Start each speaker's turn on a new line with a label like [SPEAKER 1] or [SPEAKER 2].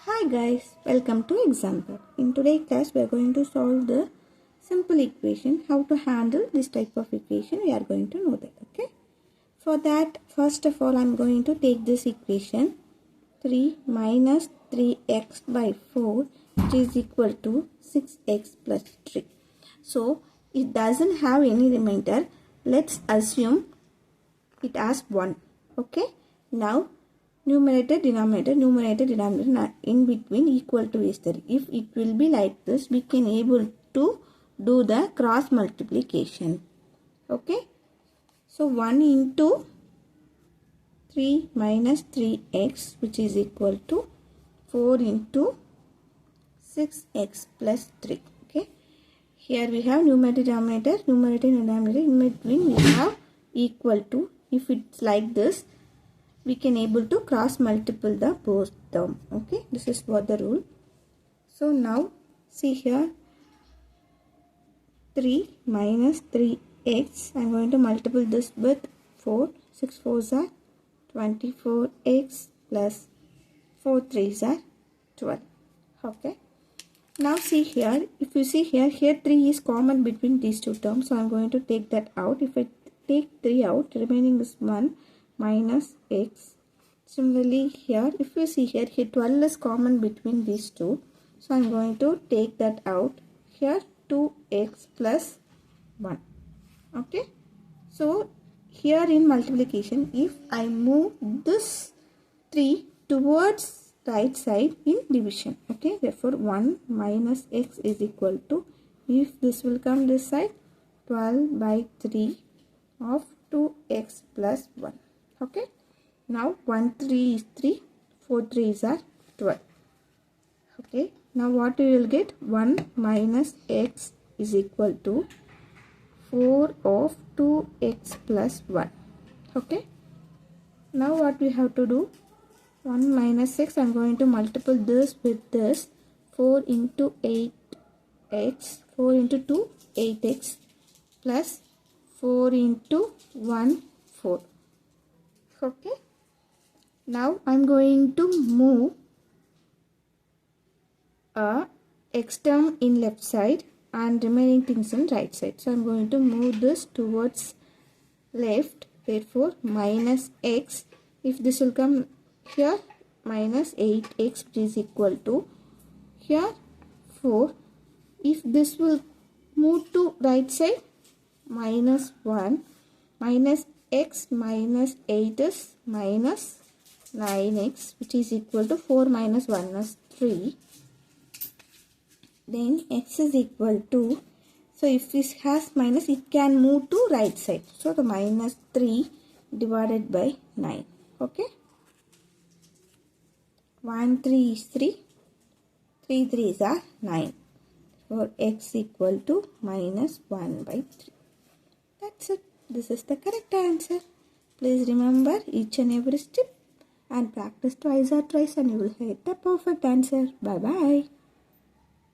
[SPEAKER 1] Hi guys, welcome to example. In today's class we are going to solve the simple equation. How to handle this type of equation we are going to know that. Okay. For that, first of all I am going to take this equation 3 minus 3x by 4 which is equal to 6x plus 3. So it doesn't have any remainder. Let's assume it has 1. Okay. Now numerator, denominator, in between equal to is there. If it will be like this, we can able to do the cross multiplication. Okay. So 1 into 3 minus 3x which is equal to 4 into 6x plus 3. Okay. Here we have numerator, denominator, in between we have equal to. If it's like this, we can able to cross multiply the both term. Okay, this is what the rule. So now see here 3 minus 3x, I am going to multiply this with 4. 6 4s are 24x plus 4 3s are 12. Okay. Now see here, if you see here 3 is common between these two terms. So I am going to take that out. If I take 3 out, remaining is 1 minus x. Similarly here, if you see here 12 is common between these two. So I am going to take that out. Here 2x plus 1. Okay. So here in multiplication, if I move this 3 towards right side in division. Okay. Therefore 1 minus x is equal to, if this will come this side, 12 by 3 of 2x plus 1. Okay. Now 1 3 is 3, 4 3s are 12. Okay. Now what we will get? 1 minus x is equal to 4 of 2x plus 1. Okay. Now what we have to do? 1 minus x, I am going to multiply this with this. 4 into 8x, 4 into 2, 8x plus 4 into 1, 4. Okay. Now I am going to move a x term in left side and remaining things in right side. So I am going to move this towards left. Therefore minus x, if this will come here, minus 8x which is equal to here 4. If this will move to right side, minus 1, minus x minus 8 is minus 9x which is equal to 4 minus 1 is 3. Then x is equal to, so if this has minus, it can move to right side. So the minus 3 divided by 9. Okay. 1 3 is 3. 3 3s are 9. For x equal to minus 1 by 3. That's it. This is the correct answer. Please remember each and every step and practice twice or thrice and you will get the perfect answer. Bye bye.